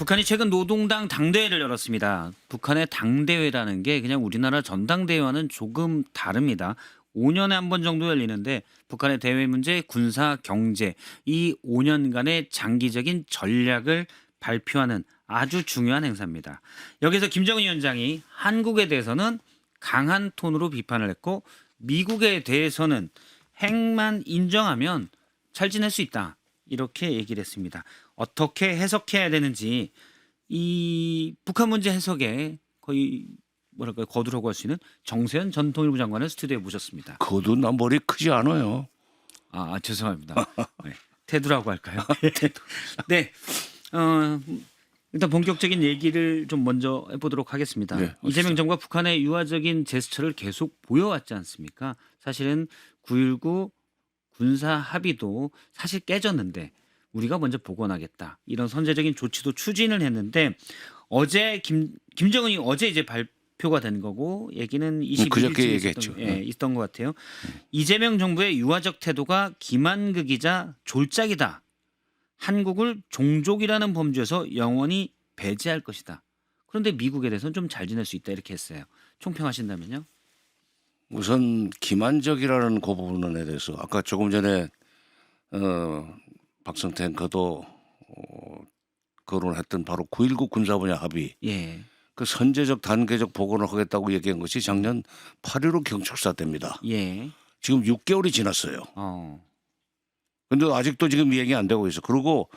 북한이 최근 노동당 당대회를 열었습니다. 북한의 당대회라는 게 그냥 우리나라 전당대회와는 조금 다릅니다. 5년에 한 번 정도 열리는데 북한의 대외 문제, 군사, 경제 이 5년간의 장기적인 전략을 발표하는 아주 중요한 행사입니다. 여기서 김정은 위원장이 한국에 대해서는 강한 톤으로 비판을 했고 미국에 대해서는 핵만 인정하면 잘 지낼 수 있다. 이렇게 얘기를 했습니다. 어떻게 해석해야 되는지 이 북한 문제 해석에 거의 뭐랄까요 거두라고 할 수 있는 정세현 전 통일부 장관을 스튜디오에 모셨습니다. 그도 나 머리 크지 않아요. 죄송합니다. 네, 태두라고 할까요? 네, 일단 본격적인 얘기를 좀 먼저 해보도록 하겠습니다. 네, 이재명 정부가 북한의 유화적인 제스처를 계속 보여왔지 않습니까? 사실은 9.19 군사 합의도 사실 깨졌는데 우리가 먼저 복원하겠다 이런 선제적인 조치도 추진을 했는데 어제 김정은이 어제 이제 발표가 된 거고 얘기는 21일쯤에 있던 것 같아요. 이재명 정부의 유화적 태도가 기만극이자 졸작이다. 한국을 종족이라는 범주에서 영원히 배제할 것이다. 그런데 미국에 대해서는 좀 잘 지낼 수 있다 이렇게 했어요. 총평하신다면요? 우선 기만적이라는 그 부분에 대해서 아까 조금 전에 박성태 앵커도 거론했던 바로 9.19 군사분야 합의 예. 그 선제적 단계적 복원을 하겠다고 얘기한 것이 작년 8.15 경축사 때입니다. 예. 지금 6개월이 지났어요. 근데 아직도 지금 얘기 안 되고 있어. 그리고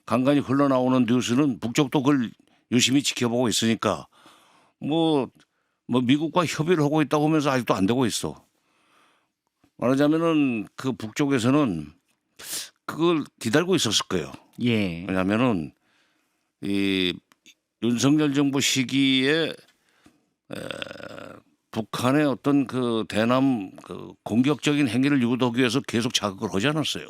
간간히 흘러나오는 뉴스는 북쪽도 그걸 유심히 지켜보고 있으니까 뭐 미국과 협의를 하고 있다고 하면서 아직도 안 되고 있어. 말하자면은 그 북쪽에서는 그걸 기다리고 있었을 거예요. 예. 왜냐하면은 이 윤석열 정부 시기에 북한의 어떤 그 대남 그 공격적인 행위를 유도하기 위해서 계속 자극을 하지 않았어요.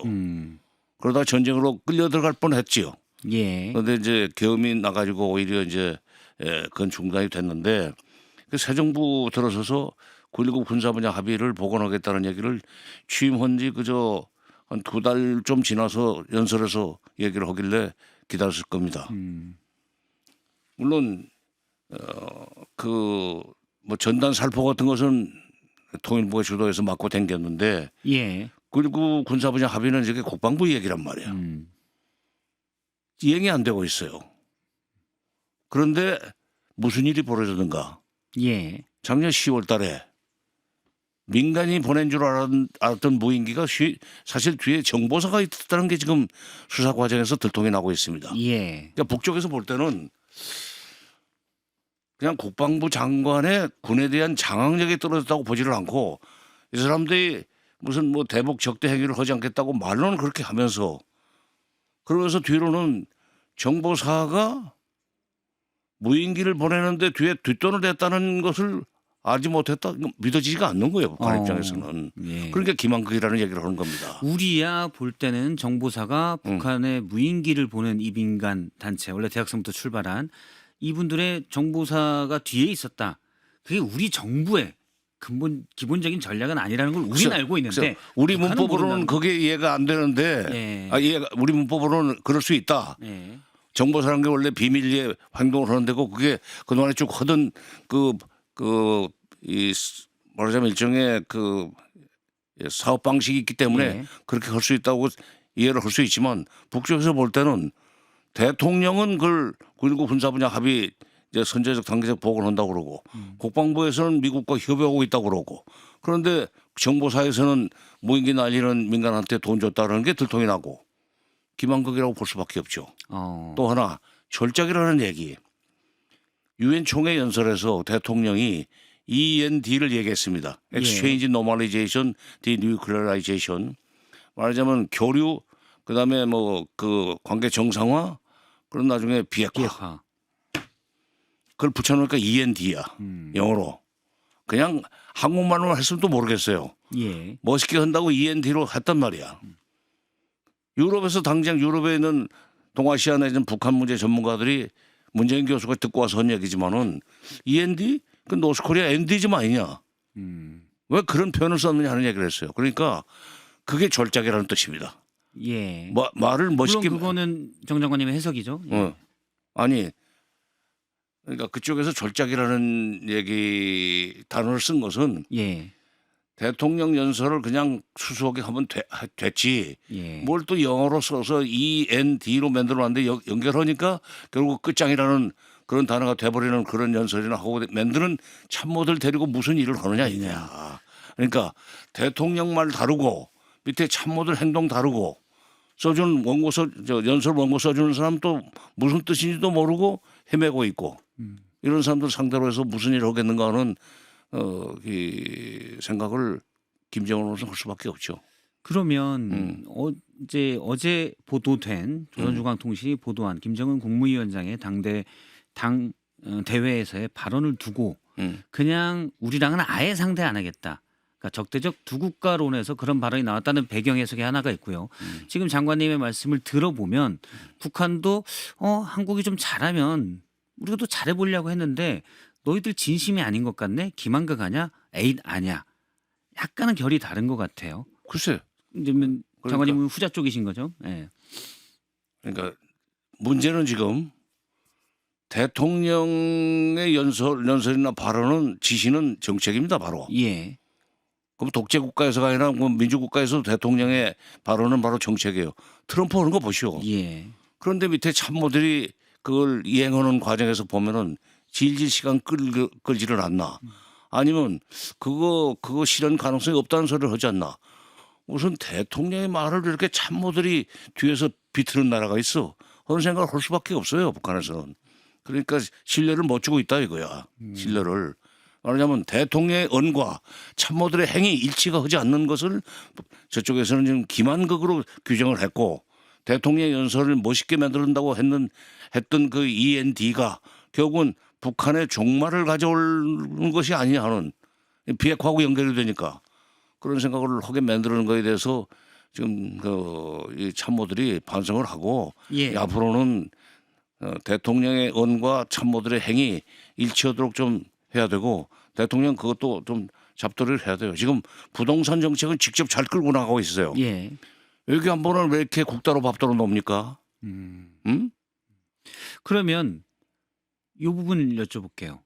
그러다 전쟁으로 끌려 들어갈 뻔했지요. 예. 그런데 이제 계엄이 나가지고 오히려 이제 그건 중단이 됐는데 그 새 정부 들어서서 9.19 군사분야 합의를 복원하겠다는 얘기를 취임한 지 그저 한 2달 좀 지나서 연설에서 얘기를 하길래 기다렸을 겁니다. 물론 그 뭐 전단 살포 같은 것은 통일부가 주도해서 맞고 댕겼는데 예. 9.19 군사분야 합의는 이게 국방부 얘기란 말이야. 이행이 안 되고 있어요. 그런데 무슨 일이 벌어졌는가? 예. 작년 10월 달에 민간이 보낸 줄 알았던 무인기가 사실 뒤에 정보사가 있었다는 게 지금 수사 과정에서 들통이 나고 있습니다. 예. 그러니까 북쪽에서 볼 때는 그냥 국방부 장관의 군에 대한 장악력이 떨어졌다고 보지를 않고 이 사람들이 무슨 뭐 대북 적대 행위를 하지 않겠다고 말로는 그렇게 하면서 그러면서 뒤로는 정보사가 무인기를 보내는데 뒤에 뒷돈을 댔다는 것을 알지 못했다. 믿어지지가 않는 거예요. 북한 입장에서는. 예. 그러니까 기만극이라는 얘기를 하는 겁니다. 우리야 볼 때는 정보사가 북한에 무인기를 보낸 이 민간 단체 원래 대학생부터 출발한 이분들의 정보사가 뒤에 있었다. 그게 우리 정부의 기본적인 전략은 아니라는 걸 우리는 알고 있는데 우리 북한은 문법으로는 모른다는 그게 이해가 안 되는데 예. 우리 문법으로는 그럴 수 있다. 예. 정보사라는 게 원래 비밀리에 행동을 하는 데고 그게 그동안에 쭉 하던 이 말하자면 일종의 그 사업 방식이 있기 때문에 예. 그렇게 할 수 있다고 이해를 할 수 있지만 북쪽에서 볼 때는 대통령은 그걸 9.19 군사분야 합의 이제 선제적 단계적 복원한다고 그러고 국방부에서는 미국과 협의하고 있다고 그러고 그런데 정보사에서는 무인기 날리는 민간한테 돈 줬다는 게 들통이 나고 기만극이라고 볼 수밖에 없죠. 또 하나 졸작이라는 얘기. 유엔 총회 연설에서 대통령이 END를 얘기했습니다. Exchange Normalization, Denuclearization. 말하자면 교류, 그다음에 뭐 그 관계 정상화, 그런 나중에 비핵화. 그걸 붙여놓으니까 END야. 영어로. 그냥 한국말로 했으면 또 모르겠어요. 예. 멋있게 한다고 END로 했단 말이야. 유럽에서 당장 유럽에 있는 동아시아 내지는 북한 문제 전문가들이 문재인 교수가 듣고 와서 한 얘기지만은 END? 그 노스코리아 엔디즘 아니냐. 왜 그런 표현을 썼느냐 하는 얘기를 했어요. 그러니까 그게 졸작이라는 뜻입니다. 예. 말을 멋있게. 물론 그거는 정 장관님의 해석이죠. 예. 아니 그러니까 그쪽에서 졸작이라는 얘기 단어를 쓴 것은 예. 대통령 연설을 그냥 수수하게 하면 됐지. 예. 뭘 또 영어로 써서 END로 만들어놨는데 연결하니까 결국 끝장이라는 그런 단어가 돼버리는 그런 연설이나 하고 만드는 참모들 데리고 무슨 일을 하느냐 이냐. 그러니까 대통령 말 다르고 밑에 참모들 행동 다르고 써주는 원고 연설 원고 써주는 사람 또 무슨 뜻인지도 모르고 헤매고 있고 이런 사람들 상대로 해서 무슨 일을 하겠는가 하는 이 생각을 김정은으로서 할 수밖에 없죠. 그러면 어제 보도된 조선중앙통신이 보도한 김정은 국무위원장의 당 대회에서의 발언을 두고 그냥 우리랑은 아예 상대 안 하겠다. 그러니까 적대적 두 국가론에서 그런 발언이 나왔다는 배경 해석이 하나가 있고요. 지금 장관님의 말씀을 들어보면 북한도 한국이 좀 잘하면 우리가 또 잘해보려고 했는데 너희들 진심이 아닌 것 같네. 기만극 아냐? 에잇 아냐? 약간은 결이 다른 것 같아요. 글쎄. 그러면 장관님은 후자 쪽이신 거죠? 네. 그러니까 문제는 지금 대통령의 연설이나 발언은 지시는 정책입니다. 바로. 예. 그럼 독재 국가에서가 아니라 뭐 민주국가에서 대통령의 발언은 바로 정책이에요. 트럼프 하는 거 보시오. 예. 그런데 밑에 참모들이 그걸 이행하는 과정에서 보면은 질질 시간 끌지를 않나. 아니면 그거 실현 가능성이 없다는 소리를 하지 않나. 무슨 대통령의 말을 이렇게 참모들이 뒤에서 비트는 나라가 있어. 그런 생각을 할 수밖에 없어요. 북한에서는. 그러니까 신뢰를 못 주고 있다 이거야. 신뢰를. 왜냐하면 대통령의 언과 참모들의 행위 일치가 하지 않는 것을 저쪽에서는 지금 기만극으로 규정을 했고 대통령의 연설을 멋있게 만든다고 했던 그 END가 결국은 북한의 종말을 가져오는 것이 아니냐 하는 비핵화하고 연결이 되니까 그런 생각을 하게 만드는 거에 대해서 지금 이 참모들이 반성을 하고 예. 앞으로는 대통령의 언과 참모들의 행위 일치하도록 좀 해야 되고 대통령 그것도 좀 잡돌이를 해야 돼요. 지금 부동산 정책은 직접 잘 끌고 나가고 있어요. 예. 여기 한 번은 왜 이렇게 국다로 밥도로 놉니까? 그러면 이 부분을 여쭤볼게요.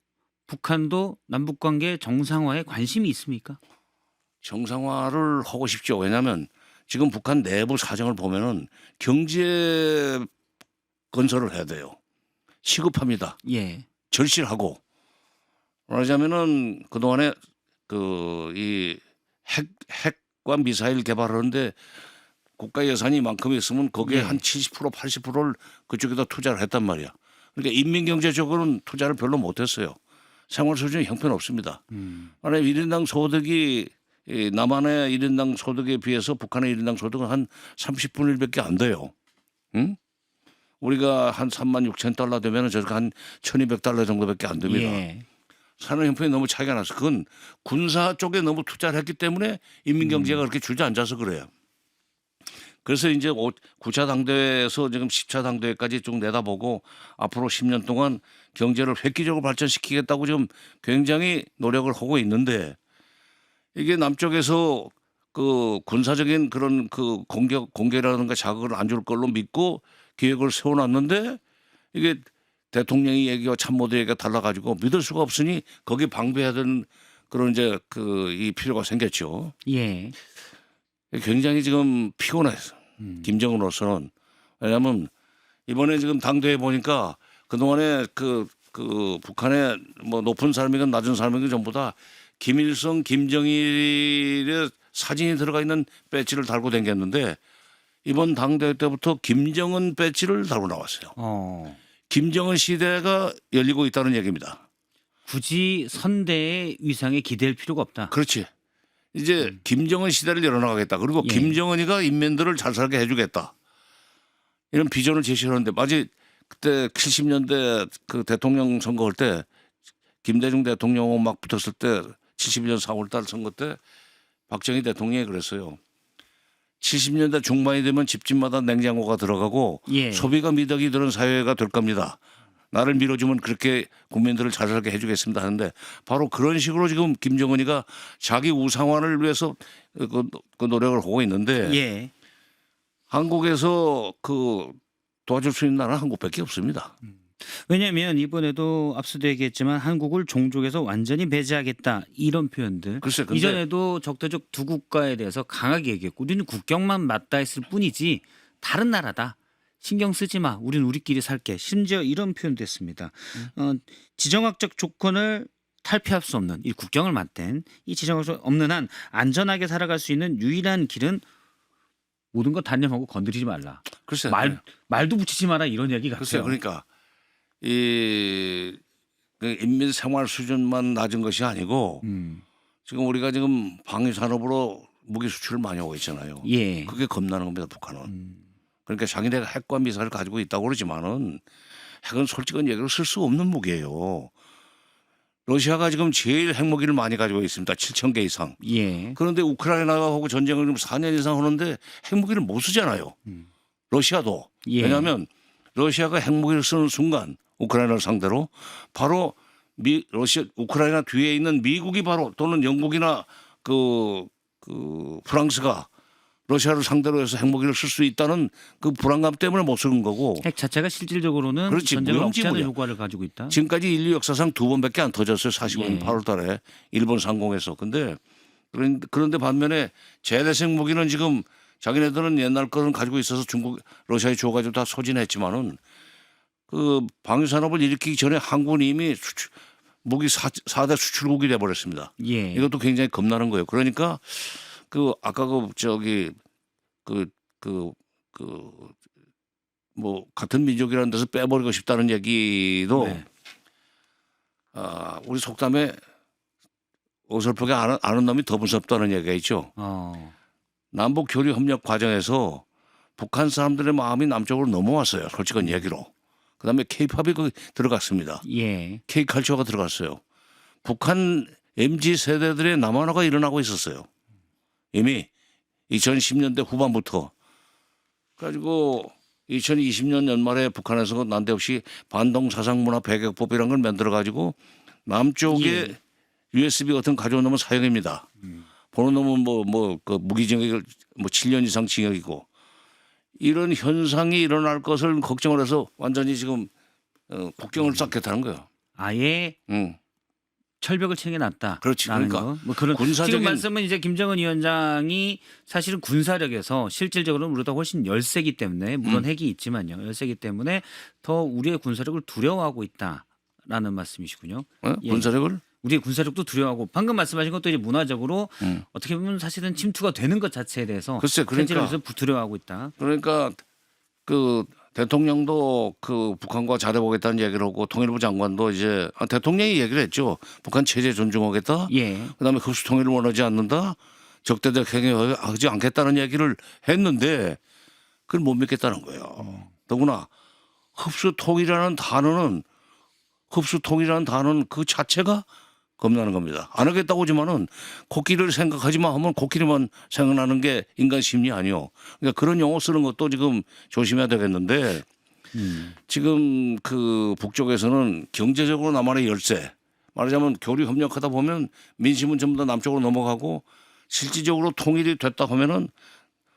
북한도 남북관계 정상화에 관심이 있습니까? 정상화를 하고 싶죠. 왜냐하면 지금 북한 내부 사정을 보면은 경제 건설을 해야 돼요. 시급합니다. 예. 절실하고 말하자면은 그동안에 이 핵과 미사일 개발하는데 국가 예산이 이만큼 있으면 거기에 예. 한 70% 80%를 그쪽에다 투자를 했단 말이야. 그러니까 인민경제적으로는 투자를 별로 못했어요. 생활 수준이 형편없습니다. 만약 1인당 소득이 남한의 1인당 소득에 비해서 북한의 1인당 소득은 한 30분의 1밖에 안 돼요. 응? 우리가 한 3만 6천 달러 되면 저렇게 한 1,200달러 정도밖에 안 됩니다. 예. 산업 형편이 너무 차이가 나서 그건 군사 쪽에 너무 투자를 했기 때문에 인민경제가 그렇게 주저앉아서 그래요. 그래서 이제 9차 당대에서 지금 10차 당대까지 쭉 내다보고 앞으로 10년 동안 경제를 획기적으로 발전시키겠다고 지금 굉장히 노력을 하고 있는데 이게 남쪽에서 그 군사적인 그런 그 공개라든가 자극을 안 줄 걸로 믿고 계획을 세워놨는데 이게 대통령의 얘기와 참모들 얘기가 달라가지고 믿을 수가 없으니 거기 방비해야 되는 그런 이제 이 필요가 생겼죠. 예. 굉장히 지금 피곤해서 김정은으로서는 왜냐하면 이번에 지금 당대회 보니까 그동안에 그 북한의 뭐 높은 사람이건 낮은 사람이건 전부 다 김일성, 김정일의 사진이 들어가 있는 배지를 달고 다녔는데 이번 당대회 때부터 김정은 배지를 달고 나왔어요. 김정은 시대가 열리고 있다는 얘기입니다. 굳이 선대의 위상에 기댈 필요가 없다. 그렇지. 이제 김정은 시대를 열어나가겠다. 그리고 예. 김정은이가 인민들을 잘 살게 해주겠다. 이런 비전을 제시하는데 마치 그때 70년대 그 대통령 선거할 때 김대중 대통령 막 붙었을 때 71년 4월달 선거 때 박정희 대통령이 그랬어요. 70년대 중반이 되면 집집마다 냉장고가 들어가고 예. 소비가 미덕이 드는 사회가 될 겁니다. 나를 밀어주면 그렇게 국민들을 잘 살게 해주겠습니다 하는데 바로 그런 식으로 지금 김정은이가 자기 우상화를 위해서 그 노력을 하고 있는데 예. 한국에서 도와줄 수 있는 나라는 한국밖에 없습니다. 왜냐하면 이번에도 앞서도 얘기했지만 한국을 종족에서 완전히 배제하겠다 이런 표현들. 글쎄, 근데 이전에도 적대적 두 국가에 대해서 강하게 얘기했고 우리는 국경만 맞닿아 있을 뿐이지 다른 나라다. 신경 쓰지 마. 우린 우리끼리 살게. 심지어 이런 표현도 했습니다. 지정학적 조건을 탈피할 수 없는 이 국경을 맞댄 이 지정학적 없는 한 안전하게 살아갈 수 있는 유일한 길은 모든 거 단념하고 건드리지 말라. 글쎄, 말도 붙이지 마라 이런 얘기 글쎄, 같아요. 그러니까 이 그 인민 생활 수준만 낮은 것이 아니고 지금 우리가 지금 방위 산업으로 무기 수출을 많이 하고 있잖아요. 예. 그게 겁나는 겁니다, 북한은. 그러니까 자기네가 핵과 미사를 가지고 있다고 그러지만은 핵은 솔직한 얘기로 쓸 수 없는 무기예요. 러시아가 지금 제일 핵무기를 많이 가지고 있습니다. 7천 개 이상. 예. 그런데 우크라이나하고 전쟁을 지금 4년 이상 하는데 핵무기를 못 쓰잖아요. 러시아도. 예. 왜냐하면 러시아가 핵무기를 쓰는 순간 우크라이나를 상대로 바로 우크라이나 뒤에 있는 미국이 바로 또는 영국이나 그 프랑스가 러시아를 상대로 해서 핵무기를 쓸 수 있다는 그 불안감 때문에 못 쓰는 거고. 핵 자체가 실질적으로는 그렇지, 전쟁을 억제하는 무용지물이야. 효과를 가지고 있다. 지금까지 인류 역사상 2번밖에 안 터졌어요. 45년 예. 8월 달에 일본 상공에서. 근데 그런데 반면에 재래식 무기는 지금 자기네들은 옛날 거는 가지고 있어서 러시아에 줘가지고 다 소진했지만은 그 방위 산업을 일으키기 전에 한국은 이미 무기 4대 수출국이 돼버렸습니다. 예. 이것도 굉장히 겁나는 거예요. 그러니까 그 아까 뭐 같은 민족이라는 데서 빼버리고 싶다는 얘기도 네. 우리 속담에 어설프게 아는 놈이 더 무섭다는 얘기가 있죠. 남북 교류 협력 과정에서 북한 사람들의 마음이 남쪽으로 넘어왔어요. 솔직한 얘기로. 그다음에 K-팝이 들어갔습니다. 예. K-칼처가 들어갔어요. 북한 MZ 세대들의 남한화가 일어나고 있었어요. 이미 2010년대 후반부터. 그래가지고 2020년 연말에 북한에서 난데없이 반동사상문화 배격법이라는 걸 만들어가지고 남쪽에 예. USB 같은 거 가져온 놈은 사형입니다. 보는 놈은 그 무기징역 7년 이상 징역이고 이런 현상이 일어날 것을 걱정을 해서 완전히 지금 국경을 쌓겠다는 거예요. 아예 철벽을 챙겨놨다. 그렇지. 그러니까 뭐 그런 군사적인 지금 말씀은 이제 김정은 위원장이 사실은 군사력에서 실질적으로는 우리보다 훨씬 열세기 때문에 물론 핵이 있지만요. 열세기 때문에 더 우리의 군사력을 두려워하고 있다라는 말씀이시군요. 예. 군사력을 우리의 군사력도 두려워하고 방금 말씀하신 것도 이제 문화적으로 어떻게 보면 사실은 침투가 되는 것 자체에 대해서 글쎄, 그러니까 두려워하고 있다. 그러니까 그 대통령도 그 북한과 잘해보겠다는 얘기를 하고 통일부 장관도 이제 대통령이 얘기를 했죠. 북한 체제 존중하겠다. 예. 그다음에 흡수 통일을 원하지 않는다. 적대적 행위하지 않겠다는 얘기를 했는데 그걸 못 믿겠다는 거예요. 더구나 흡수 통일이라는 단어는 그 자체가 겁나는 겁니다. 안 하겠다고 하지만은 코끼리를 생각하지만 하면 코끼리만 생각나는 게 인간 심리 아니요. 그러니까 그런 용어 쓰는 것도 지금 조심해야 되겠는데 지금 그 북쪽에서는 경제적으로 남한의 열세 말하자면 교류 협력하다 보면 민심은 전부 다 남쪽으로 넘어가고 실질적으로 통일이 됐다 하면은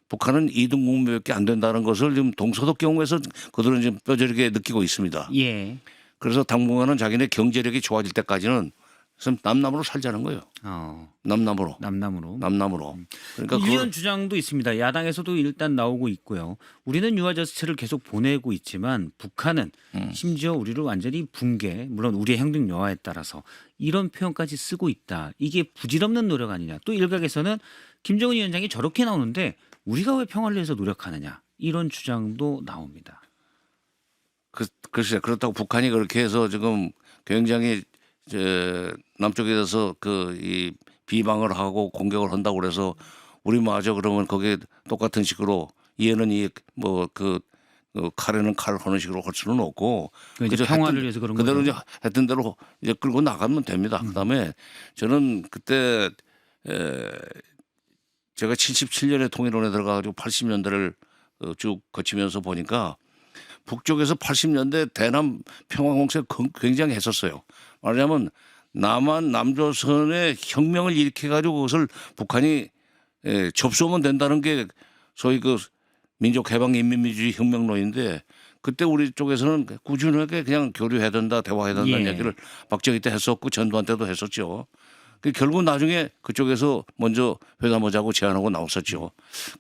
북한은 2등 국면밖에 안 된다는 것을 지금 동서독 경우에서 그들은 지금 뼈저리게 느끼고 있습니다. 예. 그래서 당분간은 자기네 경제력이 좋아질 때까지는 남남으로 살자는 거예요. 남남으로. 그러니까 이런 주장도 있습니다. 야당에서도 일단 나오고 있고요. 우리는 유화 저스체를 계속 보내고 있지만 북한은 심지어 우리를 완전히 붕괴, 물론 우리의 행동 여하에 따라서 이런 표현까지 쓰고 있다. 이게 부질없는 노력 아니냐. 또 일각에서는 김정은 위원장이 저렇게 나오는데 우리가 왜 평화를 위해서 노력하느냐. 이런 주장도 나옵니다. 글쎄 그렇다고 북한이 그렇게 해서 지금 굉장히 남쪽에 대해서 이 비방을 하고 공격을 한다고 그래서 우리마저 그러면 거기에 똑같은 식으로 얘는 칼에는 칼 하는 식으로 할 수는 없고 이제 평화를 위해서 그런 그대로 거죠. 이제 했던 대로 이제 끌고 나가면 됩니다. 그다음에 저는 그때 제가 77년에 통일원에 들어가가지고 80년대를 쭉 거치면서 보니까 북쪽에서 80년대 대남 평화공세를 굉장히 했었어요. 말하자면 남조선의 혁명을 일으켜가지고 그것을 북한이 접수하면 된다는 게 소위 그 민족해방인민민주주의 혁명론인데 그때 우리 쪽에서는 꾸준하게 그냥 교류해야 된다, 대화해야 된다는 예. 얘기를 박정희 때 했었고 전두환 때도 했었죠. 결국 나중에 그쪽에서 먼저 회담하자고 제안하고 나왔었죠.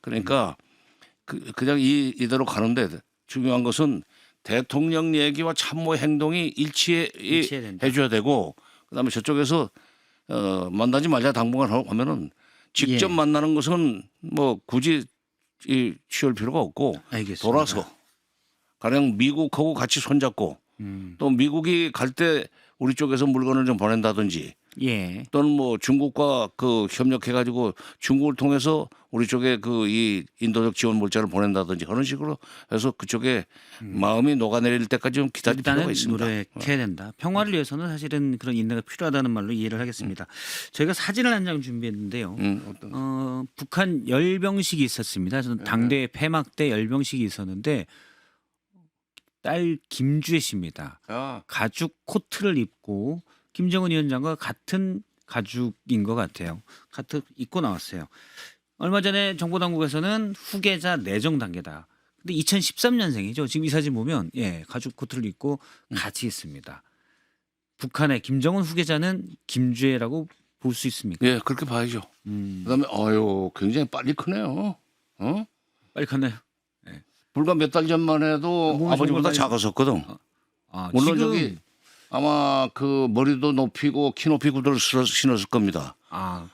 그러니까 그냥 이대로 가는데 중요한 것은 대통령 얘기와 참모 행동이 일치해야 된다. 해줘야 되고, 그다음에 저쪽에서 만나지 말자 당분간 하면은 직접 예. 만나는 것은 뭐 굳이 취할 필요가 없고, 알겠습니다. 돌아서 가령 미국하고 같이 손잡고 또 미국이 갈 때 우리 쪽에서 물건을 좀 보낸다든지, 예. 또는 뭐 중국과 협력해가지고 중국을 통해서 우리 쪽에 이 인도적 지원 물자를 보낸다든지 그런 식으로 해서 그쪽에 마음이 녹아내릴 때까지 좀 기다릴 필요가 일단은 있습니다. 노력해야 된다. 평화를 위해서는 사실은 그런 인내가 필요하다는 말로 이해를 하겠습니다. 저희가 사진을 한 장 준비했는데요. 북한 열병식이 있었습니다. 저는 당대 폐막 때 열병식이 있었는데 딸 김주혜 씨입니다. 가죽 코트를 입고 김정은 위원장과 같은 가죽인 것 같아요. 같은 입고 나왔어요. 얼마 전에 정보당국에서는 후계자 내정 단계다. 근데 2013년생이죠. 지금 이 사진 보면 가죽 코트를 입고 같이 있습니다. 북한의 김정은 후계자는 김주혜라고 볼 수 있습니까? 예, 그렇게 봐야죠. 그다음에 굉장히 빨리 크네요. 빨리 갔나요? 불과 몇 달 전만 해도 몸이 아버지보다 정말 작았었거든. 아, 물론 지금 저기 아마 머리도 높이고 키 높이 구두를 신었을 겁니다.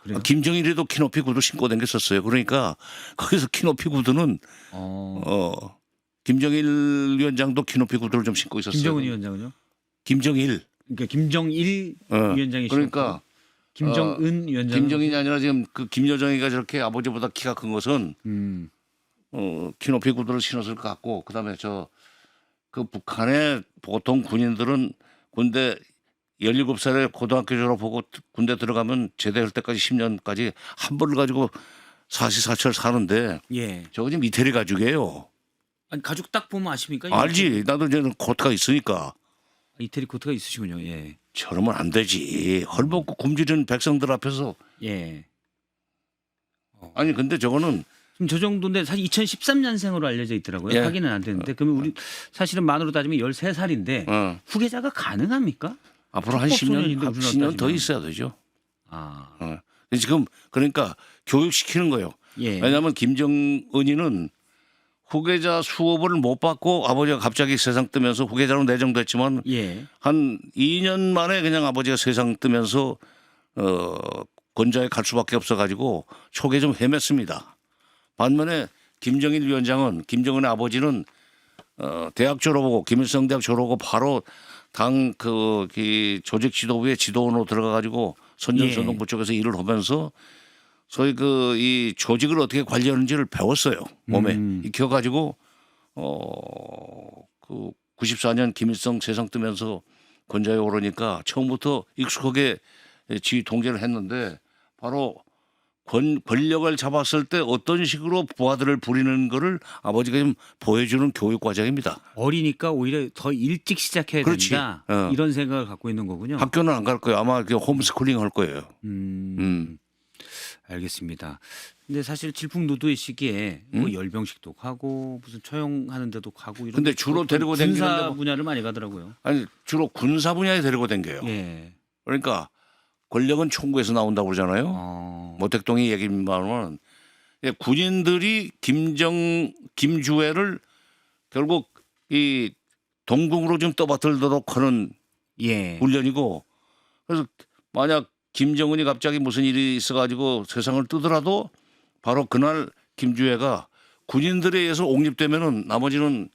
그래요? 김정일이도 키 높이 구두 신고 다녔었어요. 그러니까 거기서 키 높이 구두는 김정일 위원장도 키 높이 구두를 좀 신고 있었어요. 김정은 위원장은요? 김정일. 그러니까 김정일 위원장이 그러니까 김정은 위원장 김정일이 아니라 지금 김여정이가 저렇게 아버지보다 키가 큰 것은 키 높이 구두를 신었을 것 같고, 그다음에 북한의 보통 군인들은 군대 17살에 고등학교 졸업하고 군대 들어가면 제대할 때까지 10년까지 한 벌을 가지고 사시사철 사는데 저거 지금 이태리 가죽이에요. 아니 가죽 딱 보면 아십니까? 알지. 나도 저는 코트가 있으니까. 이태리 코트가 있으시군요. 저러면 안 되지. 헐벗고 굶주리는 백성들 앞에서. 아니 근데 저거는 지금 저 정도인데 사실 2013년생으로 알려져 있더라고요. 확인은 안 되는데 그러면 우리 사실은 만으로 따지면 13살인데 후계자가 가능합니까? 앞으로 한 10년 더 있어야 되죠. 지금 그러니까 교육시키는 거예요. 왜냐하면 김정은이는 후계자 수업을 못 받고 아버지가 갑자기 세상 뜨면서 후계자로 내정됐지만 한 2년 만에 그냥 아버지가 세상 뜨면서 권좌에 갈 수밖에 없어가지고 초기에 좀 헤맸습니다. 반면에 김정일 위원장은, 김정은의 아버지는 대학 졸업하고 김일성 대학 졸업하고 바로 당 조직 지도부의 지도원으로 들어가가지고 선전선동부 쪽에서 일을 하면서 소위 이 조직을 어떻게 관리하는지를 배웠어요. 몸에 익혀가지고 94년 김일성 세상 뜨면서 권좌에 오르니까 처음부터 익숙하게 지휘 통제를 했는데, 바로 권력을 잡았을 때 어떤 식으로 부하들을 부리는 거를 아버지가 좀 보여주는 교육 과정입니다. 어리니까 오히려 더 일찍 시작해야 된다. 이런 생각을 갖고 있는 거군요. 학교는 안 갈 거예요. 아마 홈스쿨링 할 거예요. 알겠습니다. 근데 사실 질풍노도의 시기에 뭐 열병식도 가고 무슨 처형하는 데도 가고 이런. 근데 주로 데리고 다니는데 군사 분야를 많이 가더라고요. 아니 주로 군사 분야에 데리고 다녀요. 그러니까 권력은 총구에서 나온다고 그러잖아요. 모택동이 얘기만은 군인들이 김주애를 결국 이 동궁으로 좀 떠받들도록 하는 훈련이고, 그래서 만약 김정은이 갑자기 무슨 일이 있어가지고 세상을 뜨더라도 바로 그날 김주애가 군인들에 의해서 옹립되면은 나머지는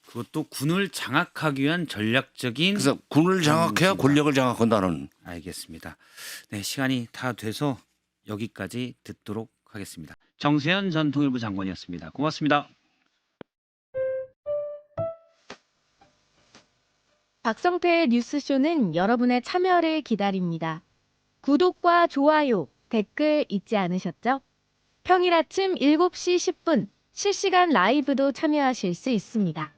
그것도 군을 장악하기 위한 전략적인. 그래서 군을 장악해야 권력을 장악한다는. 알겠습니다. 네, 시간이 다 돼서 여기까지 듣도록 하겠습니다. 정세현 전 통일부 장관이었습니다. 고맙습니다. 박성태의 뉴스쇼는 여러분의 참여를 기다립니다. 구독과 좋아요, 댓글 잊지 않으셨죠? 평일 아침 7시 10분 실시간 라이브도 참여하실 수 있습니다.